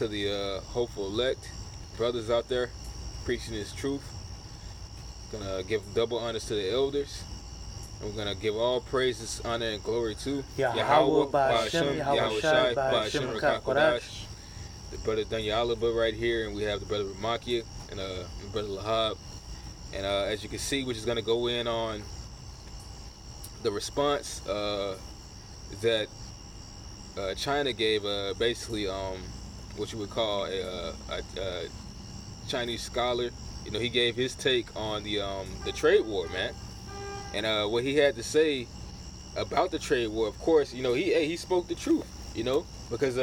to the hopeful elect brothers out there preaching this truth. Gonna give double honors to the elders. And we're gonna give all praises, honor, and glory to Yahweh, Ba'ashem, Yahweh Shai, Ba'ashem, Rakakwadash. The brother Danya Oliver right here, and we have the brother Ramakia and the brother Lahab. And as you can see, we're just gonna go in on the response that China gave, basically what you would call a Chinese scholar. You know, he gave his take on the trade war, man, and what he had to say about the trade war. Of course, you know, he spoke the truth, you know, because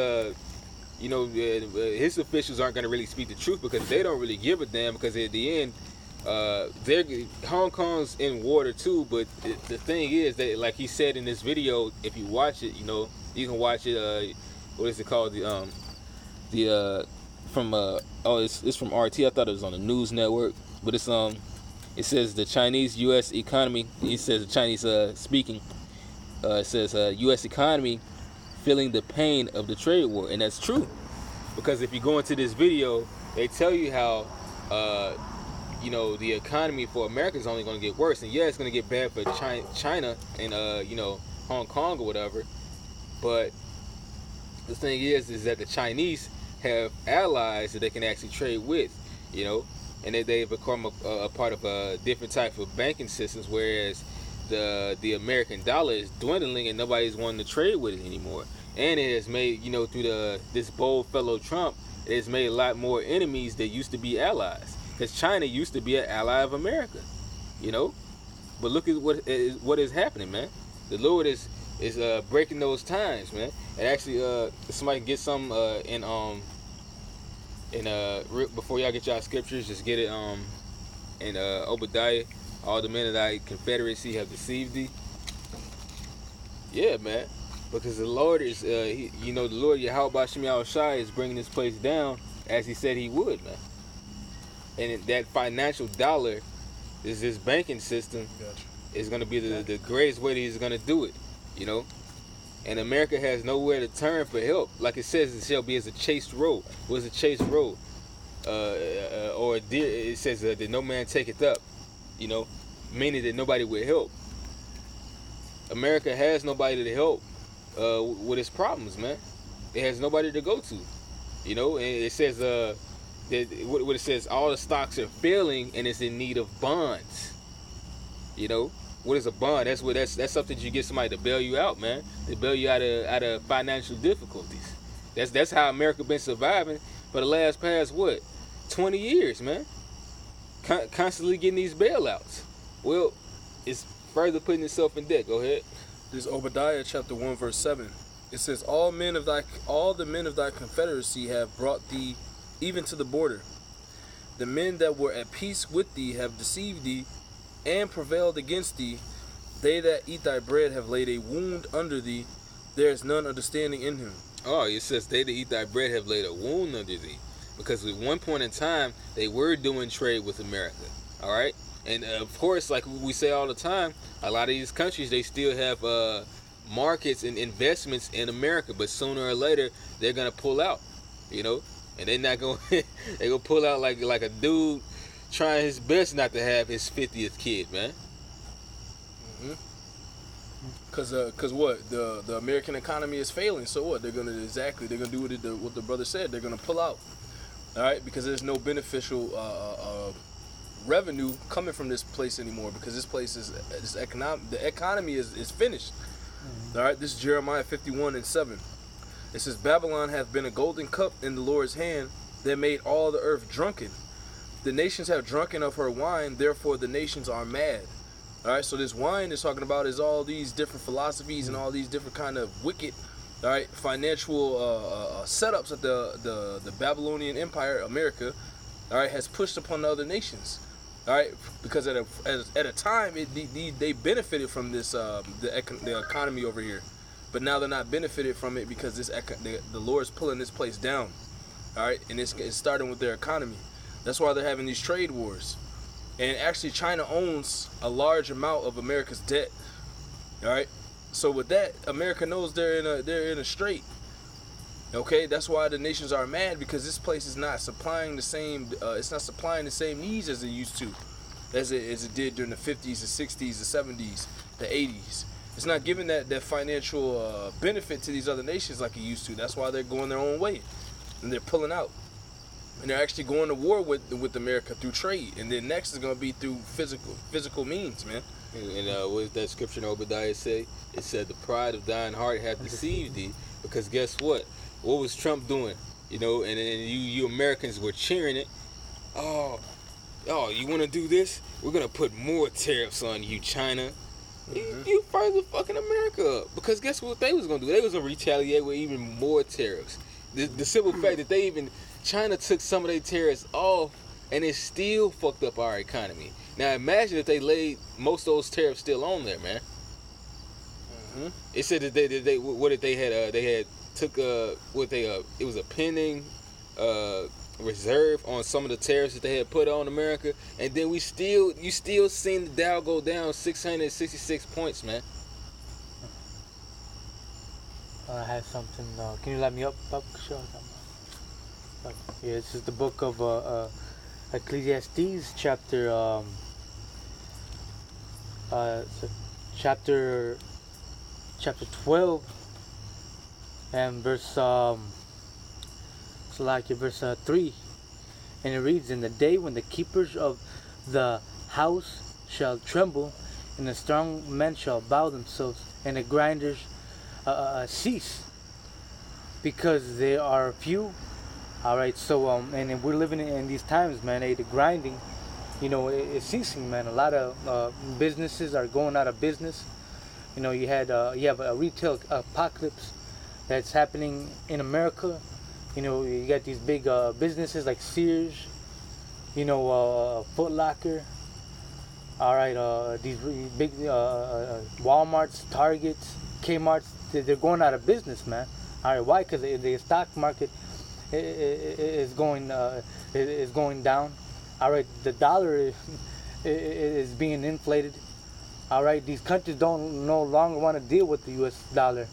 you know, his officials aren't going to really speak the truth because they don't really give a damn, because at the end, Hong Kong's in water too. But the thing is that, like he said in this video, if you watch it, you know, you can watch it. What is it called? It's from RT. I thought it was on the news network, but it says the Chinese U.S. economy. He says the Chinese speaking. It says U.S. economy feeling the pain of the trade war, and that's true, because if you go into this video, they tell you how you know, the economy for America is only going to get worse, and yeah, it's going to get bad for China and you know, Hong Kong or whatever. But the thing is that the Chinese have allies that they can actually trade with, you know, and they've become a part of a different type of banking systems, whereas the American dollar is dwindling and nobody's wanting to trade with it anymore. And it has made, you know, through this bold fellow Trump, it has made a lot more enemies that used to be allies, because China used to be an ally of America, you know. But look at what is happening, man. The Lord is breaking those times, man. And actually, somebody get some before y'all get y'all scriptures, just get it in Obadiah. All the men of thy confederacy have deceived thee. Yeah, man. Because the Lord is, you know, the Lord Yahweh Ba'ashem Yahweh Shai is bringing this place down as he said he would, man. And that financial dollar, is this banking system, is going to be the greatest way that he's going to do it, you know. And America has nowhere to turn for help. Like it says, it shall be as a chased road. What is a chased road? Or a deer, it says that no man taketh up, you know, meaning that nobody will help. America has nobody to help with its problems, man. It has nobody to go to, you know. And it says that what it says, all the stocks are failing and it's in need of bonds, you know. What is a bond? That's something you get somebody to bail you out, man. To bail you out of financial difficulties. That's how America been surviving for the past what, 20 years, man. Constantly getting these bailouts. Well, it's further putting itself in debt. Go ahead. This is Obadiah chapter 1 verse 7. It says, all the men of thy confederacy have brought thee even to the border. The men that were at peace with thee have deceived thee and prevailed against thee. They that eat thy bread have laid a wound under thee. There is none understanding in him. Oh, it says they that eat thy bread have laid a wound under thee. Because at one point in time, they were doing trade with America. All right? And of course, like we say all the time, a lot of these countries, they still have markets and investments in America. But sooner or later, they're going to pull out, you know? And they're not going to, they're going to pull out like a dude trying his best not to have his 50th kid, man. Cause what, the American economy is failing. So what, they're gonna do what the brother said. They're gonna pull out, all right, because there's no beneficial revenue coming from this place anymore, because this place the economy is finished. All right, this is Jeremiah 51:7. It says, Babylon hath been a golden cup in the Lord's hand that made all the earth drunken. The nations have drunken of her wine, therefore the nations are mad. All right, so this wine is talking about is all these different philosophies and all these different kind of wicked, all right, financial setups that the Babylonian Empire, America, all right, has pushed upon the other nations. All right, because at a time they benefited from this the economy over here, but now they're not benefited from it because the Lord's pulling this place down. All right, and it's starting with their economy. That's why they're having these trade wars. And actually, China owns a large amount of America's debt. All right, so with that, America knows they're in a strait. Okay, that's why the nations are mad, because this place is not supplying the same. It's not supplying the same needs as it used to, as it did during the 50s, the 60s, the 70s, the 80s. It's not giving that financial benefit to these other nations like it used to. That's why they're going their own way, and they're pulling out, and they're actually going to war with America through trade, and then next is going to be through physical means, man. And what does that scripture in Obadiah say? It said, "The pride of thine heart hath deceived thee." Because guess what? What was Trump doing? You know, and you Americans were cheering it. Oh, you want to do this? We're gonna put more tariffs on you, China. You further fucking America up. Because guess what they was gonna do? They was gonna retaliate with even more tariffs. The simple fact that China took some of their tariffs off, and it still fucked up our economy. Now imagine if they laid most of those tariffs still on there, man. It said that they it was a pending reserve on some of the tariffs that they had put on America, and then you still seen the Dow go down 666 points, man. I have something. Can you let me up? Sure. Yeah, this is the book of Ecclesiastes, chapter chapter 12 and verse verse 3, and it reads, "In the day when the keepers of the house shall tremble, and the strong men shall bow themselves, and the grinders cease, because they are few." All right, so and we're living in these times, man. The grinding, you know, it's ceasing, man. A lot of businesses are going out of business. You know, you have a retail apocalypse that's happening in America. You know, you got these big businesses like Sears, you know, Foot Locker. All right, these big Walmarts, Targets, Kmarts, they're going out of business, man. All right, why? Because the stock market is going down. All right, the dollar is being inflated. All right, these countries no longer want to deal with the U.S. dollar.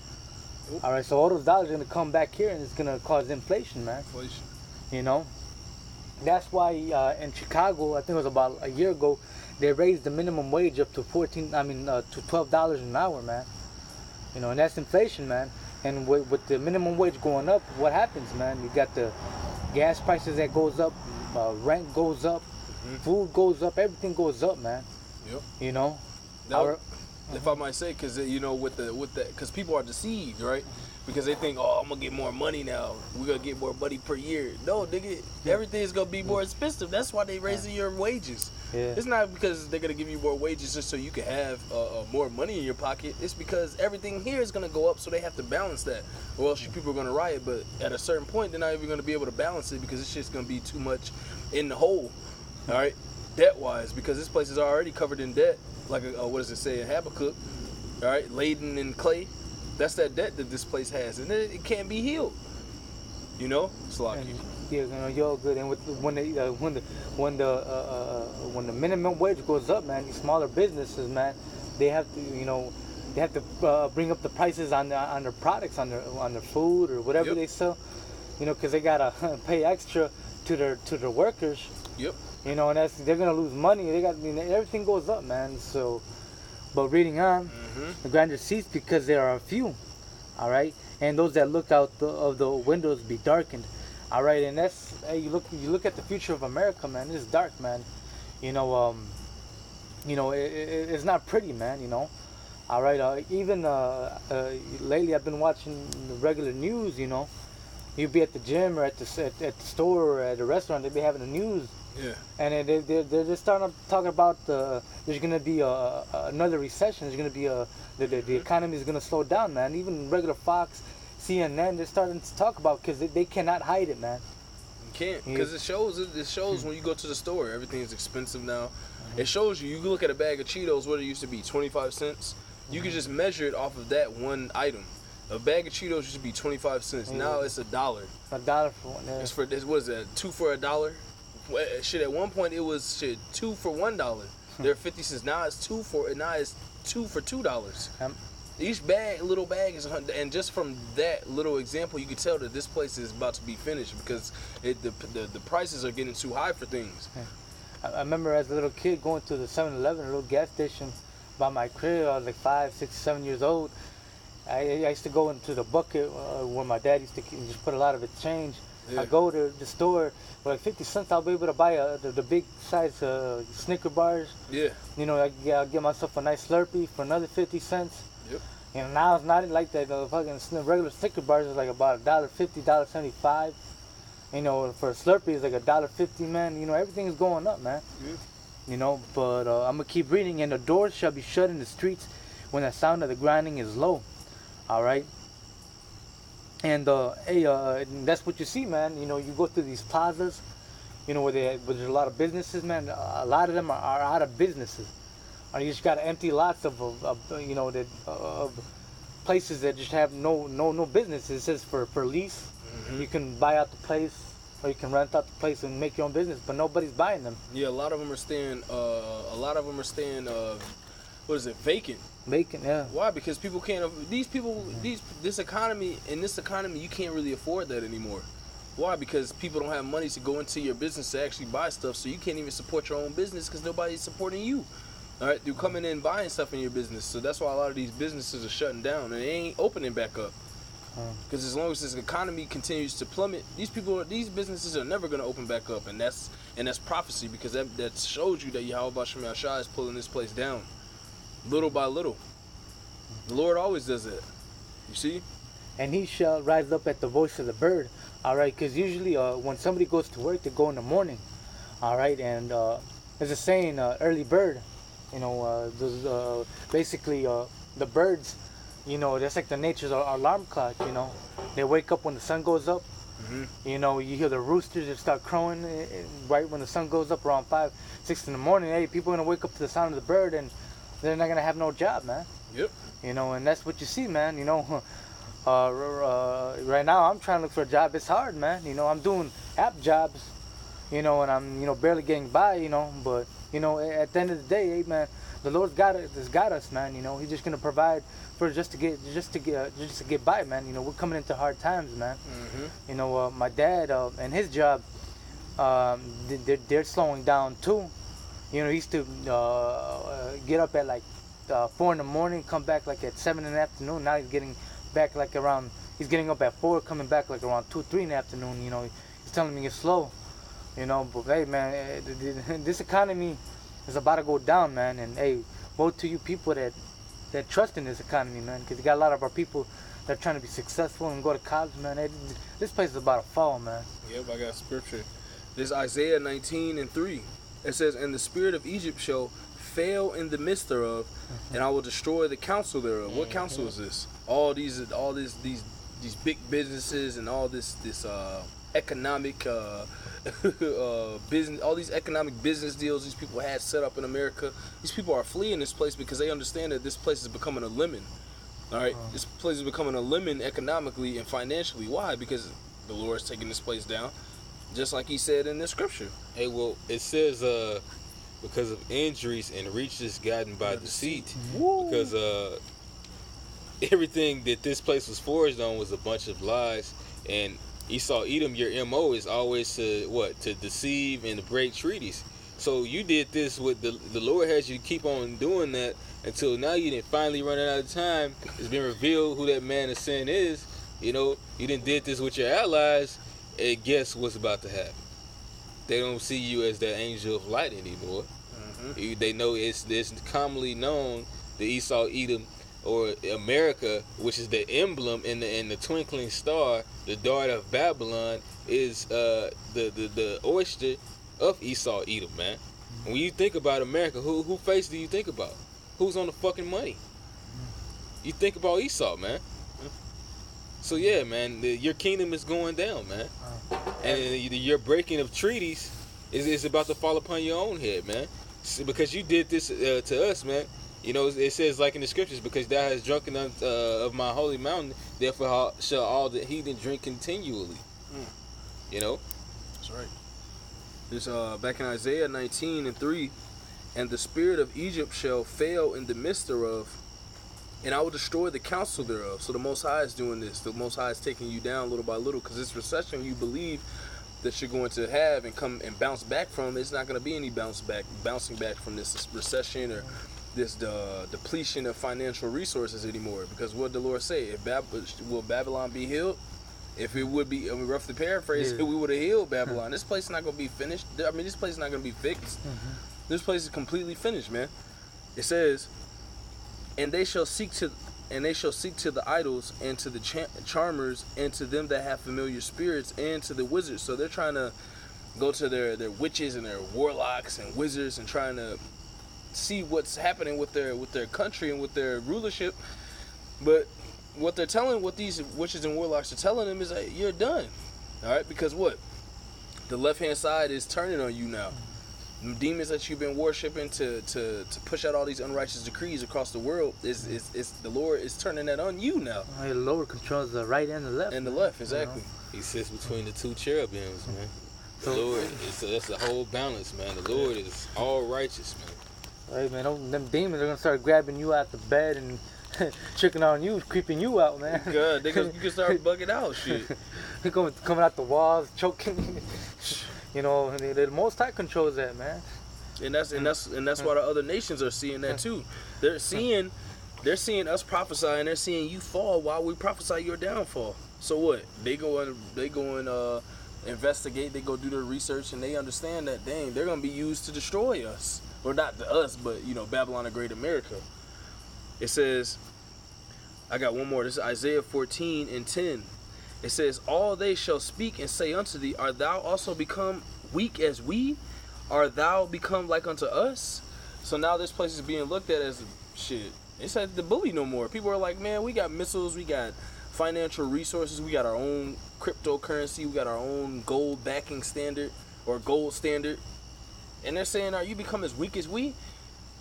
All right, so all those dollars are gonna come back here, and it's gonna cause inflation, man. Inflation. You know, that's why in Chicago, I think it was about a year ago, they raised the minimum wage up to to $12 an hour, man. You know, and that's inflation, man. And with the minimum wage going up, what happens, man? You got the gas prices that goes up, rent goes up, food goes up, everything goes up, man. Yep. You know. If I might say, because you know, because people are deceived, right? Because they think, oh, I'm gonna get more money now. We're gonna get more money per year. No, nigga, everything's gonna be more expensive. That's why they raising your wages. Yeah. It's not because they're gonna give you more wages just so you can have more money in your pocket. It's because everything here is gonna go up, so they have to balance that, or else people are gonna riot. But at a certain point, they're not even gonna be able to balance it because it's just gonna be too much in the hole. All right, debt-wise, because this place is already covered in debt. Like what does it say in Habakkuk? All right, laden in clay. That's that debt that this place has, and it can't be healed. You know, it's like yeah, you know, you're good. And when the minimum wage goes up, man, these smaller businesses, man, they have to bring up the prices on their products, on their food or whatever they sell. You know, because they gotta pay extra to their workers. Yep. You know, and they're gonna lose money. Everything goes up, man. So, but reading on, the grinders cease because there are few. All right, and those that look out of the windows be darkened. All right, and that's you look at the future of America, man. It's dark, man. You know, it's not pretty, man. You know, all right. Even lately, I've been watching the regular news. You know, you'd be at the gym or at the store or at a restaurant. They'd be having the news. Yeah. And they're just starting to talk about there's gonna be another recession. There's gonna be the economy is gonna slow down, man. Even regular Fox, CNN, they're starting to talk about because they cannot hide it, man. You can't, because it shows when you go to the store, everything is expensive now. It shows you. You can look at a bag of Cheetos, what it used to be, 25 cents. You can just measure it off of that one item. A bag of Cheetos used to be 25 cents. Now it's $1. $1 for one. Yeah. It's for this. What is that? 2 for $1. Shit, at one point it was 2 for $1. They're 50 cents. Now it's 2 for $2. Each bag, little bag is 100, and just from that little example, you can tell that this place is about to be finished because the prices are getting too high for things. I remember as a little kid going to the 7-Eleven, a little gas station by my crib. I was like 5, 6, 7 years old. I used to go into the bucket where my dad used to just put a lot of it change. Yeah. I go to the store for like 50 cents. I'll be able to buy the big size Snicker bars. Yeah. You know, I'll get myself a nice Slurpee for another 50 cents. Yep. You know, now it's not like that. The fucking regular Snicker bars is like about $1.50, $1.75. You know, for a Slurpee it's like $1.50, man. You know, everything is going up, man. Yeah. You know, but I'm gonna keep reading. And the doors shall be shut in the streets when the sound of the grinding is low. All right. And that's what you see, man. You know, you go through these plazas, you know, where there's a lot of businesses, man. A lot of them are out of businesses. You just got empty lots of you know, of places that just have no business. It says for lease. Mm-hmm. You can buy out the place, or you can rent out the place and make your own business, but nobody's buying them. Yeah, a lot of them are staying. What is it? Vacant. Vacant, yeah. Why? Because people can't. This economy, you can't really afford that anymore. Why? Because people don't have money to go into your business to actually buy stuff, so you can't even support your own business because nobody's supporting you. All right, they're coming in and buying stuff in your business, so that's why a lot of these businesses are shutting down and they ain't opening back up. Because as long as this economy continues to plummet, these businesses are never going to open back up, and that's prophecy, because that shows you that Yahweh Shem Yahshua is pulling this place down, little by little. The Lord always does that. You see? And he shall rise up at the voice of the bird. All right, because usually when somebody goes to work, they go in the morning. All right, and there's a saying, early bird. You know, basically the birds, you know, that's like the nature's alarm clock. You know, they wake up when the sun goes up. Mm-hmm. You know, you hear the roosters that start crowing right when the sun goes up around 5, 6 in the morning. Hey, people are gonna wake up to the sound of the bird, and they're not gonna have no job, man. Yep. You know, and that's what you see, man. You know, right now I'm trying to look for a job. It's hard, man. You know, I'm doing app jobs. You know, and I'm, you know, barely getting by. You know, but you know, at the end of the day, hey, man, the Lord's got us, man. You know, He's just gonna provide for just to get by, man. You know, we're coming into hard times, man. Mm-hmm. You know, my dad and his job, they're slowing down too. You know, he used to get up at like 4 in the morning, come back like at 7 in the afternoon. Now he's getting back like around. He's getting up at 4, coming back like around 2, 3 in the afternoon. You know, he's telling me it's slow. You know, but hey, man, this economy is about to go down, man. And hey, woe to you people that trust in this economy, man, because you got a lot of our people that are trying to be successful and go to college, man. This place is about to fall, man. Yep, I got scripture. This Isaiah 19:3. It says, "And the spirit of Egypt shall fail in the midst thereof, and I will destroy the counsel thereof." What counsel is this? All these big businesses and all this economic business, all these economic business deals these people had set up in America. These people are fleeing this place because they understand that this place is becoming a lemon. All right, this place is becoming a lemon economically and financially. Why? Because the Lord is taking this place down, just like He said in the scripture. Hey, well, it says because of injuries and reaches gotten by deceit, because everything that this place was forged on was a bunch of lies. And Esau Edom, your MO is always to deceive and to break treaties. So you did this with the Lord has you keep on doing that until now. You didn't finally running out of time. It's been revealed who that man of sin is. You know, you didn't did this with your allies, and guess what's about to happen? They don't see you as that angel of light anymore. Mm-hmm. They know it's commonly known the Esau Edom, or America, which is the emblem in the twinkling star, the daughter of Babylon, is the oyster of Esau Edom, man. When you think about America, who face do you think about? Who's on the fucking money? You think about Esau, man. So yeah, man, your kingdom is going down, man. And your breaking of treaties is about to fall upon your own head, man. Because you did this to us, man. You know, it says like in the scriptures, because thou hast drunken of my holy mountain, therefore shall all the heathen drink continually. You know? That's right. This back in Isaiah 19:3, "And the spirit of Egypt shall fail in the midst thereof, and I will destroy the counsel thereof. So the Most High is doing this. The Most High is taking you down little by little, because this recession you believe that you're going to have and come and bounce back from, it's not going to be any bouncing back from this recession or this depletion of financial resources anymore. Because what the Lord say, will Babylon be healed? If it would be, I mean, roughly paraphrase, we would have healed Babylon. This place is not going to be finished. I mean, this place is not going to be fixed. This place is completely finished, man. It says, and they shall seek to the idols and to the charmers and to them that have familiar spirits and to the wizards. So they're trying to go to their witches and their warlocks and wizards and trying to see what's happening with their country and with their rulership. But what these witches and warlocks are telling them is that you're done. All right, because what? The left-hand side is turning on you now. The demons that you've been worshiping to push out all these unrighteous decrees across the world is the Lord is turning that on you now. The Lord controls the right and the left. And the left, exactly. He sits between the two cherubims, man. The So- Lord, that's the whole balance, man. The Lord is all righteous, man. Hey man, them demons are gonna start grabbing you out the bed and tricking on you, creeping you out, man. God, you can start bugging out, shit. They're coming out the walls, choking. You know, the Most High controls that, man. And that's why the other nations are seeing that too. They're seeing us prophesy, and they're seeing you fall while we prophesy your downfall. So what? They go and investigate. They go do their research, and they understand that dang, they're gonna be used to destroy us, or not to us, but Babylon the Great America. It says, I got one more. This is Isaiah 14:10. It says, all they shall speak and say unto thee, art thou also become weak as we? Art thou become like unto us? So now this place is being looked at as shit. It's like the bully no more. People are like, man, we got missiles, we got financial resources, we got our own cryptocurrency, we got our own gold backing standard or gold standard. And they're saying, are you become as weak as we?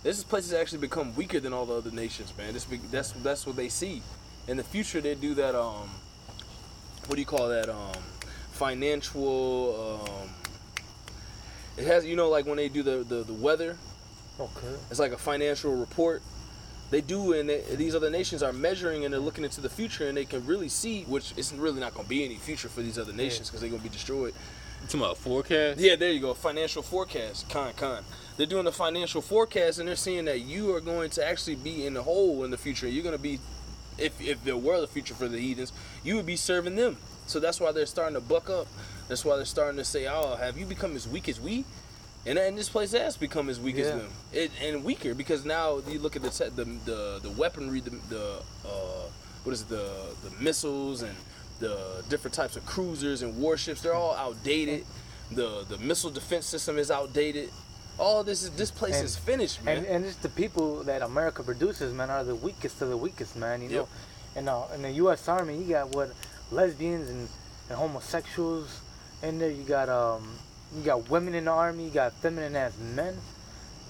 This place has actually become weaker than all the other nations, man. That's what they see. In the future, they do that, what do you call that? Financial, it has, like when they do the weather, Okay. it's like a financial report. They do, and these other nations are measuring and they're looking into the future, and they can really see, which it's really not going to be any future for these other nations because they're going to be destroyed. You talking about forecast? Yeah, there you go. Financial forecast. They're doing the financial forecast, and they're seeing that you are going to actually be in the hole in the future. You're going to be, if there were a future for the heathens, you would be serving them. So that's why they're starting to buck up. That's why they're starting to say, oh, have you become as weak as we? And this place has become as weak as them, and weaker, because now you look at the weaponry, the missiles and the different types of cruisers and warships. They're all outdated. The missile defense system is outdated. All this place is finished, man. And it's the people that America produces, man, are the weakest of the weakest, man. You know, in the U.S. Army, you got lesbians and homosexuals in there. You got women in the army. You got feminine ass men.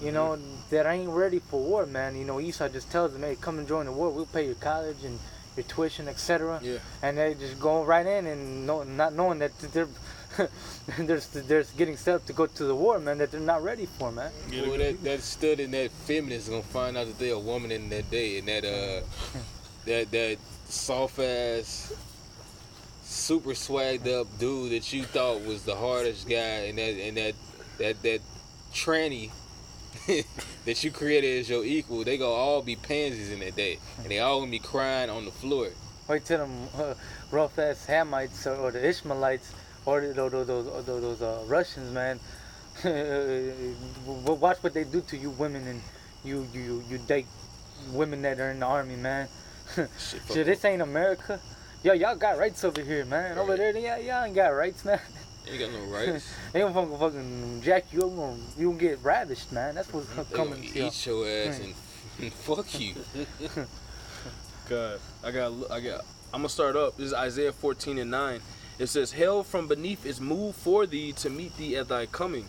You know that ain't ready for war, man. Esau just tells them, "Hey, come and join the war. We'll pay your college and your tuition, etc." Yeah. And they just go right in and not knowing that they're they're getting set up to go to the war, man. That they're not ready for, man. Well, that stud and that feminist is gonna find out that they're a woman in that day, and that soft ass, super swagged up dude that you thought was the hardest guy, and that tranny that you created as your equal, they gonna all be pansies in that day, and they all gonna be crying on the floor. Wait till them rough ass Hamites or the Ishmaelites or those Russians, man. Watch what they do to you women, and you date women that are in the army, man. Shit, this ain't America. Yo, y'all got rights over here, man. Over there, y'all ain't got rights, man. Ain't got no rights. They gonna fucking jack you up. You gonna get ravished, man. That's what's coming to you. Eat your ass and fuck you. God, I'm gonna start up. This is Isaiah 14:9. It says, "Hell from beneath is moved for thee to meet thee at thy coming.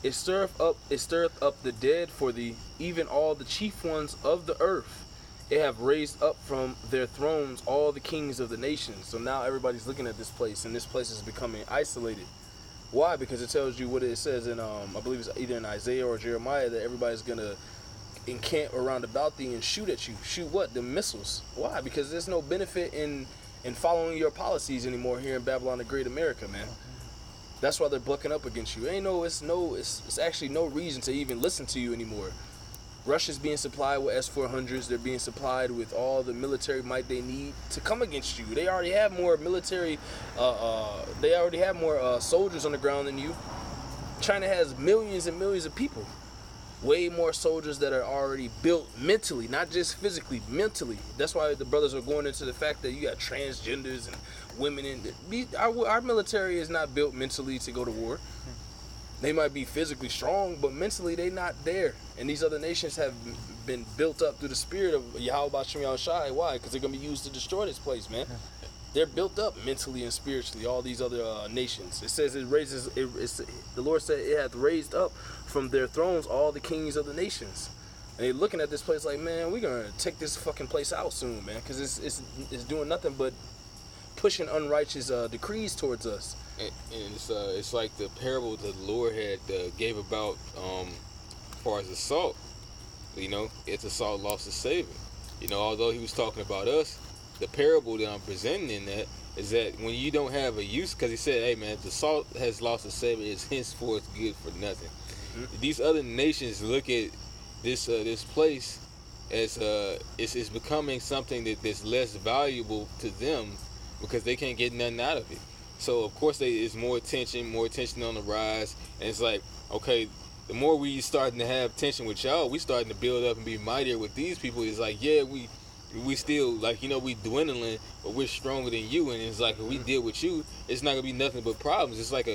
It stirreth up the dead for thee, even all the chief ones of the earth. It have raised up from their thrones all the kings of the nations." So now everybody's looking at this place, and this place is becoming isolated. Why? Because it tells you what it says in, I believe it's either in Isaiah or Jeremiah, that everybody's gonna encamp around about thee and shoot at you. Shoot what? The missiles. Why? Because there's no benefit in following your policies anymore here in Babylon the Great America, man. That's why they're bucking up against you. It's actually no reason to even listen to you anymore. Russia's being supplied with S-400s. They're being supplied with all the military might they need to come against you. They already have more military, soldiers on the ground than you. China has millions and millions of people. Way more soldiers that are already built mentally, not just physically, mentally. That's why the brothers are going into the fact that you got transgenders and women in our military is not built mentally to go to war. They might be physically strong, but mentally they not there. And these other nations have been built up through the spirit of Yahweh Bashim Yahushai. Why? Because they're gonna be used to destroy this place, man. They're built up mentally and spiritually. All these other nations. It says the Lord said it hath raised up from their thrones all the kings of the nations. And they're looking at this place like, man, we're gonna take this fucking place out soon, man, because it's doing nothing but pushing unrighteous decrees towards us. And it's like the parable that the Lord had gave about as far as the salt. You know, it's a salt lost its savor. You know, although he was talking about us, the parable that I'm presenting in that is that when you don't have a use, because he said, hey man, the salt has lost its savor, it's henceforth good for nothing. Mm-hmm. These other nations look at this place as it's becoming something that's less valuable to them because they can't get nothing out of it. So of course it's more tension on the rise, and it's like, okay, the more we starting to have tension with y'all, we starting to build up and be mightier with these people. It's like, yeah, we still, like, you know, we dwindling, but we're stronger than you. And it's like, if we deal with you, it's not gonna be nothing but problems. It's like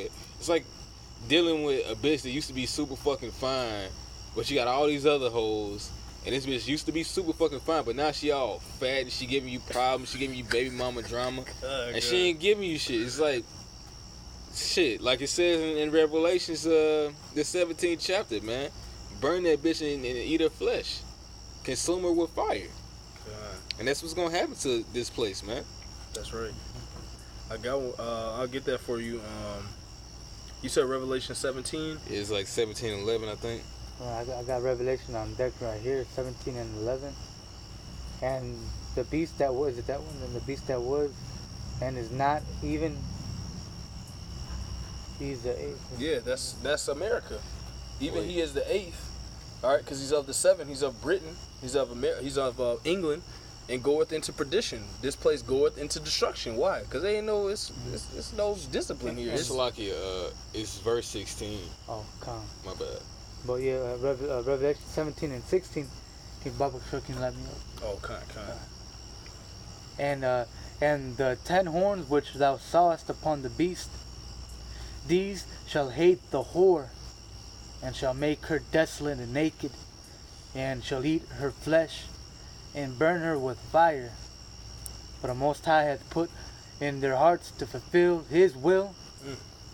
dealing with a bitch that used to be super fucking fine, but you got all these other hoes, and this bitch used to be super fucking fine, but now she all fat and she giving you problems, she giving you baby mama drama, and she ain't giving you shit. It's like, shit, like it says in Revelations, the 17th chapter, man, burn that bitch and eat her flesh, consume her with fire. And that's what's gonna happen to this place, man. That's right. I'll get that for you. You said Revelation 17? It's like 17 and 11, I think. I got Revelation on deck right here, 17 and 11. And the beast that was, is it that one? And the beast that was, and is not even. He's the 8th. Yeah, that's America. Even he is the 8th. All right, because he's of the 7. He's of Britain. He's of England. And goeth into perdition. This place goeth into destruction. Why? Because they ain't know it's no discipline here. It's like it's verse 16. Oh, come. My bad. But yeah, Revelation 17 and 16. If Baba Sure can let me know. Oh, kind. And the 10 horns which thou sawest upon the beast, these shall hate the whore, and shall make her desolate and naked, and shall eat her flesh, and burn her with fire. But the Most High hath put in their hearts to fulfill his will,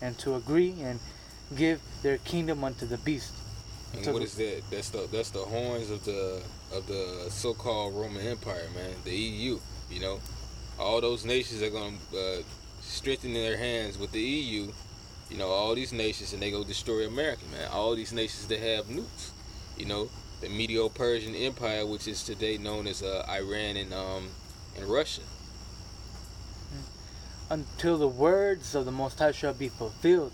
and to agree and give their kingdom unto the beast. And what is that? That's the horns of the so-called Roman Empire, man. The EU. You know, all those nations are gonna strengthen their hands with the EU. You know, all these nations, and they go destroy America, man. All these nations that have nukes. You know, the Medo-Persian Empire, which is today known as Iran and Russia. Until the words of the Most High shall be fulfilled,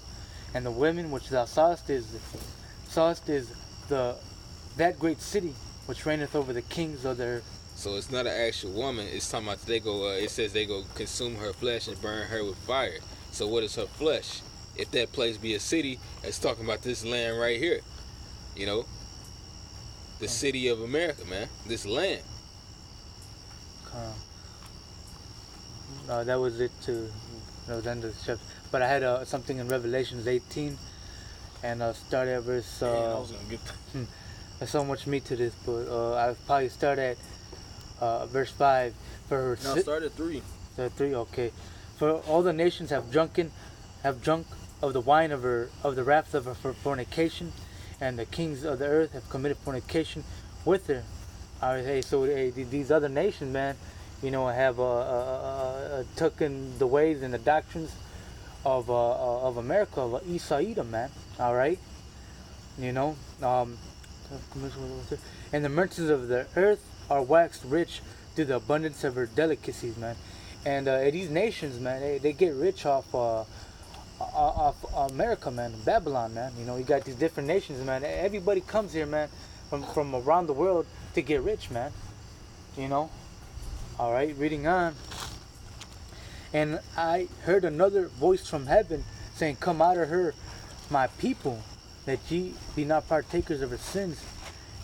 and the women which thou sawest is that great city which reigneth over the kings of the earth. So it's not an actual woman. It's talking about they go. It says they go consume her flesh and burn her with fire. So what is her flesh? If that place be a city, it's talking about this land right here. You know, the city of America, man. This land. That was it too. That was the end of the chapter. But I had something in Revelations 18, and started at verse. I was gonna get There's so much meat to this, but I'll probably start at verse 5. Start at 3. 3, okay. For all the nations have drunk of the wine of the wrath of her fornication, and the kings of the earth have committed fornication with her. These other nations, man, you know, have taken the ways and the doctrines of America, of Esau Edom, man. All right, you know, And the merchants of the earth are waxed rich through the abundance of her delicacies, man. And these nations, man, they get rich off America, man, Babylon, man. You know, you got these different nations, man. Everybody comes here, man, from around the world to get rich, man. You know. All right, reading on. And I heard another voice from heaven saying, "Come out of her, my people, that ye be not partakers of her sins,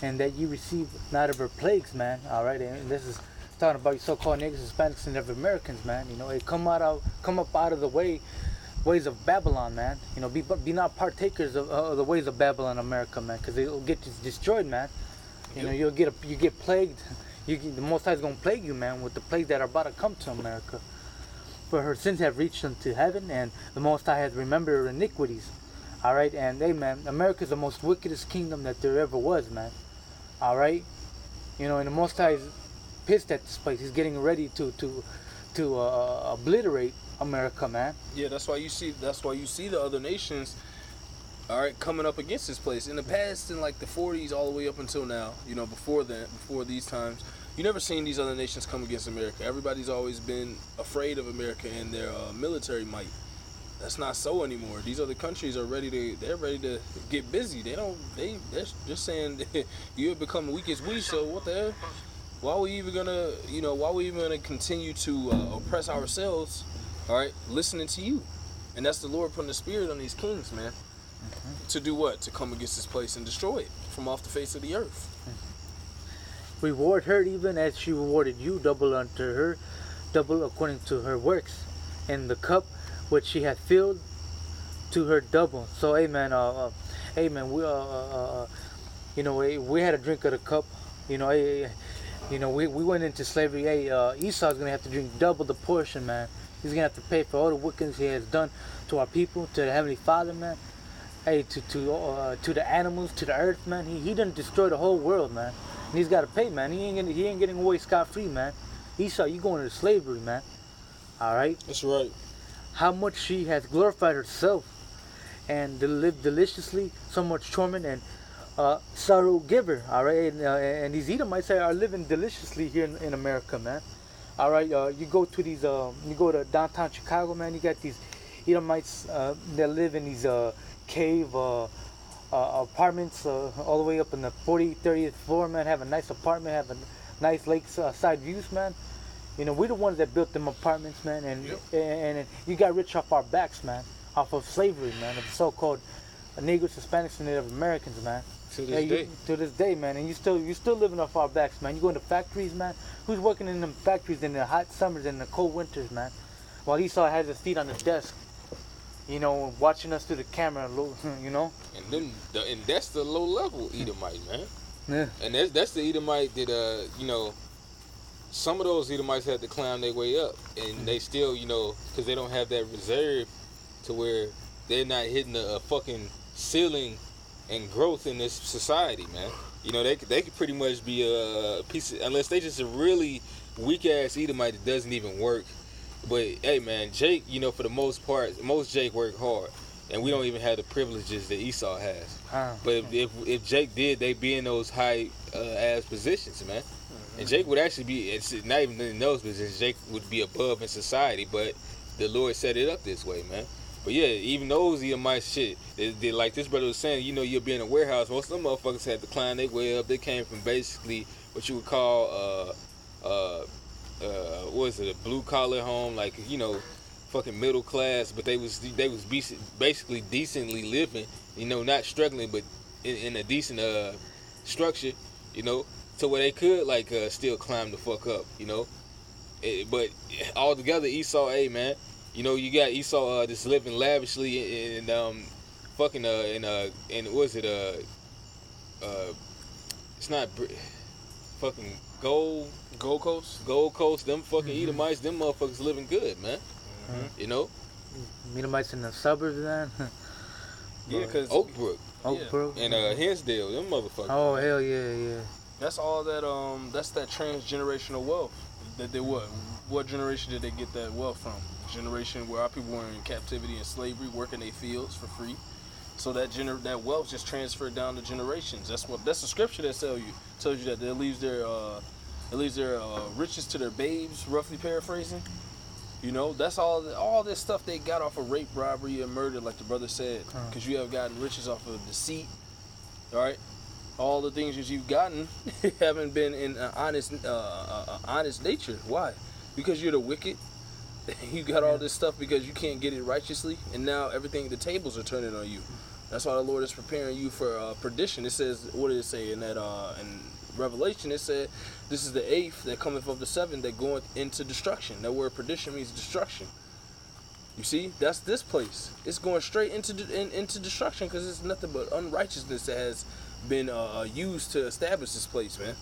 and that ye receive not of her plagues," man. All right, and this is talking about you so-called niggas, Hispanics, and Native Americans, man. You know, hey, come up out of the ways of Babylon, man. You know, be not partakers of the ways of Babylon, America, man, because it'll get destroyed, man. You know, you get plagued. The Most High is gonna plague you, man, with the plagues that are about to come to America. For her sins have reached unto heaven, and the Most High has remembered her iniquities. All right, and hey, man, America's the most wickedest kingdom that there ever was, man. All right, you know, and the Most High is pissed at this place. He's getting ready to obliterate America, man. Yeah, that's why you see the other nations, all right, coming up against this place. In the past, in like the 40s, all the way up until now, you know, before these times, you never seen these other nations come against America. Everybody's always been afraid of America and their military might. That's not so anymore. These other countries are ready to get busy. They're just saying you have become weak as we. So what the hell? Why are we even gonna continue to oppress ourselves? All right, listening to you, and that's the Lord putting the spirit on these kings, man. To do what? To come against this place and destroy it from off the face of the earth. Reward her even as she rewarded you, double unto her, double according to her works, and the cup which she hath filled to her double. So, amen. Amen. You know, we had a drink of the cup. You know, we went into slavery. Esau's gonna have to drink double the portion, man. He's gonna have to pay for all the wickedness he has done to our people, to the Heavenly Father, man. Hey, to the animals, to the earth, man. He done destroyed the whole world, man. And he's got to pay, man. He ain't getting away scot-free, man. Esau, you going into slavery, man. All right. That's right. How much she has glorified herself and lived deliciously, so much torment and sorrow giver. All right. And these Edomites are living deliciously here in America, man. All right. You go to downtown Chicago, man. You got these Edomites that live in these cave apartments all the way up in the 40th, 30th floor, man. Have a nice apartment, have a nice lakeside views, man. You know, we're the ones that built them apartments, man, and you got rich off our backs, man, off of slavery, man, of the so-called Negroes, Hispanics, and Native Americans, man. To this day. To this day, man, and you still living off our backs, man. You go into factories, man. Who's working in them factories in the hot summers and the cold winters, man? While Esau has his feet on the desk, you know, watching us through the camera, you know. And that's the low level Edomite, man. Yeah. And that's the Edomite that you know, some of those Edomites had to climb their way up, and they still, you know, because they don't have that reserve to where they're not hitting a fucking ceiling and growth in this society, man. You know, they could pretty much be a piece of, unless they just a really weak ass Edomite that doesn't even work. But hey, man, Jake, you know, for the most part, most Jake work hard, and we don't even have the privileges that Esau has. But if Jake did, they'd be in those high ass positions, man. And Jake would actually be, it's not even in those positions, Jake would be above in society, but the Lord set it up this way, man. But yeah, even those Edomites shit, they, like this brother was saying, you know, you'll be in a warehouse, most of them motherfuckers had to climb their way up. They came from basically what you would call, what is it, a blue collar home, like, you know, fucking middle class, but they was basically decently living, you know, not struggling, but in a decent structure, you know, to where they could like still climb the fuck up, you know. But altogether, Esau, hey man, you know, you got Esau just living lavishly in fucking in what is it it's not fucking Gold Coast, them fucking Edomites, them motherfuckers living good, man. You know? Edomites in the suburbs, man. Yeah, because Oakbrook. And Hinsdale, them motherfuckers. Oh, hell yeah. that's all that that's that transgenerational wealth. That they what generation did they get that wealth from? Generation where our people were in captivity and slavery, working their fields for free. So that wealth just transferred down to generations. That's the scripture that tells you that it leaves their riches to their babes, roughly paraphrasing. You know, that's all this stuff they got off of rape, robbery, and murder, like the brother said. Because you have gotten riches off of deceit. All right, all the things that you've gotten haven't been in an honest nature. Why? Because you're the wicked. You got all this stuff because you can't get it righteously, and now the tables are turning on you. That's why the Lord is preparing you for perdition. It says, what did it say in that in Revelation? It said, this is the eighth that cometh of the seven that goeth into destruction. That word perdition means destruction. You see, that's this place. It's going straight into destruction because it's nothing but unrighteousness that has been used to establish this place, man.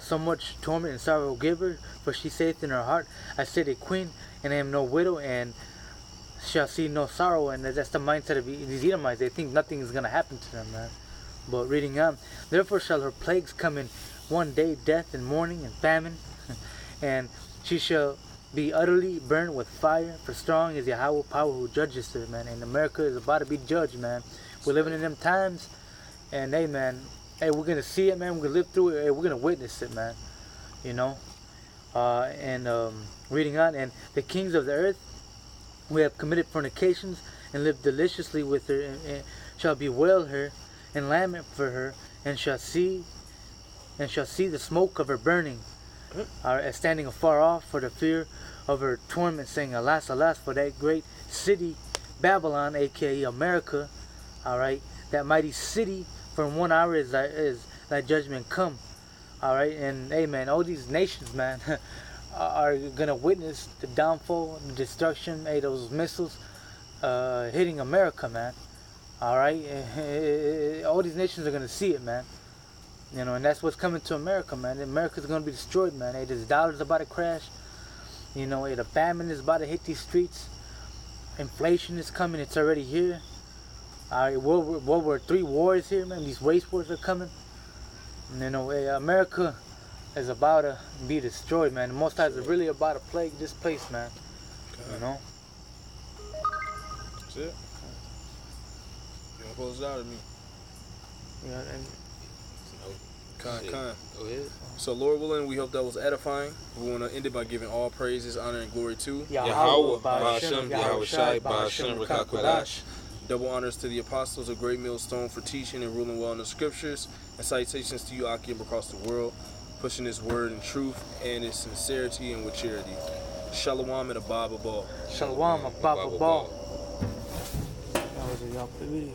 So much torment and sorrow give her, for she saith in her heart, I sit a queen, and I am no widow, and shall see no sorrow. And that's the mindset of these Edomites. They think nothing is going to happen to them, man. But reading on, therefore shall her plagues come in one day, death and mourning and famine, and she shall be utterly burned with fire, for strong is Yahweh power who judges her, man. And America is about to be judged, man. We're living in them times, and hey, man, hey, we're gonna see it, man. We're gonna live through it. Hey, we're gonna witness it, man. You know. Reading on, and the kings of the earth who have committed fornications and lived deliciously with her, and shall bewail her and lament for her, and shall see the smoke of her burning, standing afar off for the fear of her torment, saying, alas, alas, for that great city Babylon, aka America. All right, that mighty city. From 1 hour is thy judgment come. All right, and hey, man, all these nations, man, are gonna witness the downfall, the destruction. Hey, those missiles hitting America, man. All right, all these nations are gonna see it, man. You know, and that's what's coming to America, man. America's gonna be destroyed, man. Hey, this dollar's about to crash. You know, hey, the famine is about to hit these streets. Inflation is coming. It's already here. All right, World War III war is here, man. These race wars are coming. And, you know, hey, America is about to be destroyed, man. The Most High is really about to plague this place, man. You know. That's it. You gonna close it out of me? Yeah, and Con. Go ahead. So, Lord willing, we hope that was edifying. We want to end it by giving all praises, honor, and glory to Yahweh, Ba'ashem, Yahweh Shai, Ba'ashem, Rekakwadash. Double honors to the apostles of Great Millstone for teaching and ruling well in the scriptures, and salutations to you, Akim, across the world, pushing His word in truth and in sincerity and with charity. Shalom and Abba Ball. Shalom, Abba Ball. That was a y'all video.